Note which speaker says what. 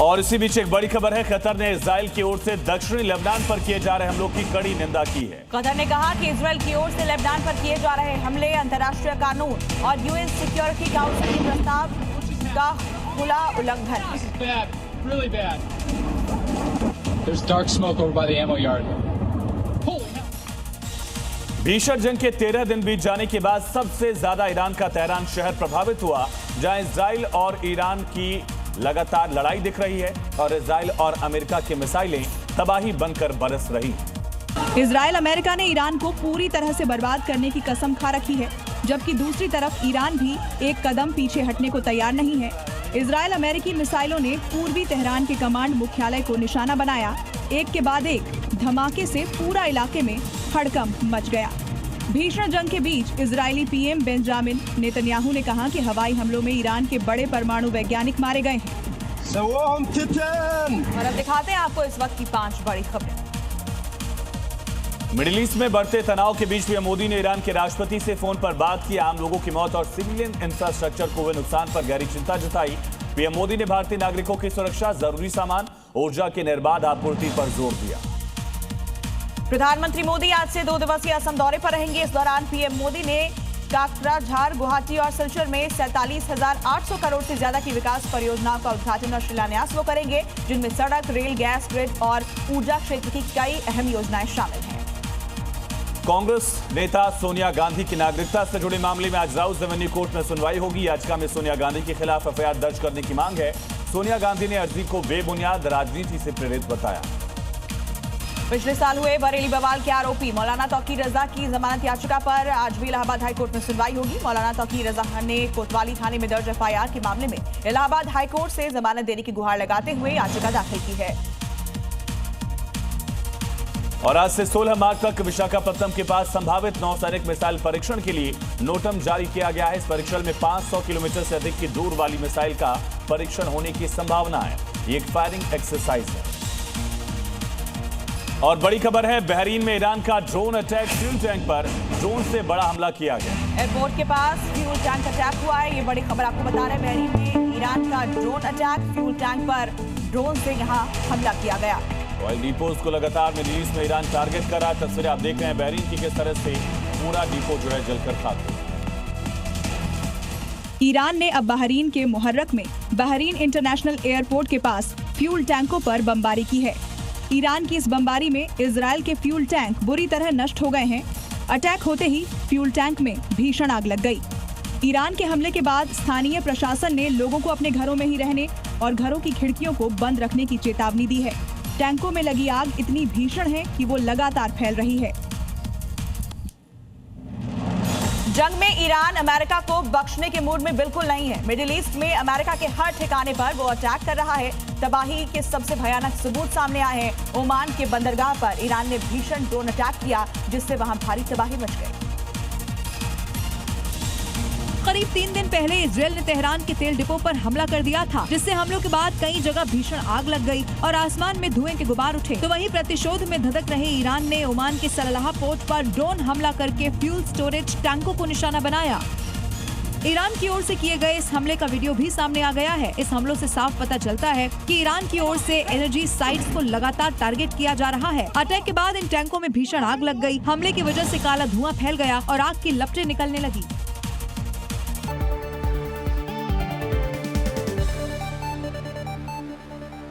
Speaker 1: और इसी बीच एक बड़ी खबर है। कतर ने इजराइल की ओर से दक्षिणी लेबनान पर किए जा रहे हमलों की कड़ी निंदा की है।
Speaker 2: कतर ने कहा कि इजराइल की ओर से लेबनान पर किए जा रहे हमले अंतर्राष्ट्रीय कानून और यूएन सिक्योरिटी काउंसिल के प्रस्ताव का खुला उल्लंघन।
Speaker 1: भीषण जंग के 13 दिन बीत जाने के बाद सबसे ज्यादा ईरान का तेहरान शहर प्रभावित हुआ, जहां इजराइल और ईरान की लगातार लड़ाई दिख रही है और इजराइल और अमेरिका की मिसाइलें तबाही बनकर बरस रही।
Speaker 3: इजराइल अमेरिका ने ईरान को पूरी तरह से बर्बाद करने की कसम खा रखी है, जबकि दूसरी तरफ ईरान भी एक कदम पीछे हटने को तैयार नहीं है। इजराइल अमेरिकी मिसाइलों ने पूर्वी तेहरान के कमांड मुख्यालय को निशाना बनाया। एक के बाद एक धमाके से पूरा इलाके में हड़कंप मच गया। भीषण जंग के बीच इजरायली पीएम बेंजामिन नेतन्याहू ने कहा कि हवाई हमलों में ईरान के बड़े परमाणु वैज्ञानिक मारे गए हैं।
Speaker 2: और अब दिखाते हैं आपको इस वक्त की 5 बड़ी खबरें।
Speaker 1: मिडिल ईस्ट में बढ़ते तनाव के बीच पीएम मोदी ने ईरान के राष्ट्रपति से फोन पर बात की। आम लोगों की मौत और सिविलियन इंफ्रास्ट्रक्चर को हुए नुकसान पर गहरी चिंता जताई। पीएम मोदी ने भारतीय नागरिकों की सुरक्षा, जरूरी सामान, ऊर्जा की निर्बाध आपूर्ति पर जोर दिया।
Speaker 2: प्रधानमंत्री मोदी आज से 2 दिवसीय असम दौरे पर रहेंगे। इस दौरान पीएम मोदी ने काकराझार, गुवाहाटी और सिलचर में 47,800 करोड़ से ज्यादा की विकास परियोजनाओं का उद्घाटन और शिलान्यास वो करेंगे, जिनमें सड़क, रेल, गैस ग्रिड और ऊर्जा क्षेत्र की कई अहम योजनाएं शामिल हैं।
Speaker 1: कांग्रेस नेता सोनिया गांधी की नागरिकता से जुड़े मामले में आज राउस रेवेन्यू कोर्ट में सुनवाई होगी। याचिका में सोनिया गांधी के खिलाफ एफआईआर दर्ज करने की मांग है। सोनिया गांधी ने अर्जी को बेबुनियाद राजनीति से प्रेरित बताया।
Speaker 2: पिछले साल हुए बरेली बवाल के आरोपी मौलाना तौकीर रजा की जमानत याचिका पर आज भी इलाहाबाद हाईकोर्ट में सुनवाई होगी। मौलाना तौकीर रजा ने कोतवाली थाने में दर्ज एफआईआर के मामले में इलाहाबाद हाईकोर्ट से जमानत देने की गुहार लगाते हुए याचिका दाखिल की है।
Speaker 1: और आज से 16 मार्च तक विशाखापट्टनम के पास संभावित नौसैनिक मिसाइल परीक्षण के लिए नोटम जारी किया गया है। इस परीक्षण में 500 किलोमीटर से अधिक की दूर वाली मिसाइल का परीक्षण होने की संभावना है। ये एक फायरिंग एक्सरसाइज है। और बड़ी खबर है, बहरीन में ईरान का ड्रोन अटैक, फ्यूल टैंक पर ड्रोन से बड़ा हमला किया गया।
Speaker 2: एयरपोर्ट के पास फ्यूल टैंक अटैक हुआ है। ये बड़ी खबर आपको बता रहे हैं। बहरीन में ईरान का ड्रोन अटैक, फ्यूल टैंक पर ड्रोन से यहां हमला किया गया।
Speaker 1: ऑयल डिपोज को लगातार मिडिल ईस्ट में ईरान टारगेट कर रहा है। तस्वीरें आप देख रहे हैं बहरीन की, किस तरह से पूरा डिपो जो है जलकर खाक हो।
Speaker 3: ईरान ने अब बहरीन के मुहर्रक में बहरीन इंटरनेशनल एयरपोर्ट के पास फ्यूल टैंकों पर बमबारी की है। ईरान की इस बमबारी में इजराइल के फ्यूल टैंक बुरी तरह नष्ट हो गए हैं। अटैक होते ही फ्यूल टैंक में भीषण आग लग गई। ईरान के हमले के बाद स्थानीय प्रशासन ने लोगों को अपने घरों में ही रहने और घरों की खिड़कियों को बंद रखने की चेतावनी दी है। टैंकों में लगी आग इतनी भीषण है कि वो लगातार फैल रही है।
Speaker 2: जंग में ईरान अमेरिका को बख्शने के मूड में बिल्कुल नहीं है। मिडिल ईस्ट में अमेरिका के हर ठिकाने पर वो अटैक कर रहा है। तबाही के सबसे भयानक सबूत सामने आए हैं। ओमान के बंदरगाह पर ईरान ने भीषण ड्रोन अटैक किया, जिससे वहां भारी तबाही मच गई।
Speaker 3: करीब 3 दिन पहले इजराइल ने तेहरान के तेल डिपो पर हमला कर दिया था, जिससे हमलों के बाद कई जगह भीषण आग लग गई और आसमान में धुएं के गुबार उठे। तो वहीं प्रतिशोध में धधक रहे ईरान ने ओमान के सलालाह पोर्ट पर ड्रोन हमला करके फ्यूल स्टोरेज टैंकों को निशाना बनाया। ईरान की ओर से किए गए इस हमले का वीडियो भी सामने आ गया है। इस हमलों से साफ पता चलता है कि ईरान की ओर से एनर्जी साइट्स को लगातार टारगेट किया जा रहा है। अटैक के बाद इन टैंकों में भीषण आग लग गई। हमले की वजह से काला धुआं फैल गया और आग की लपटें निकलने लगी।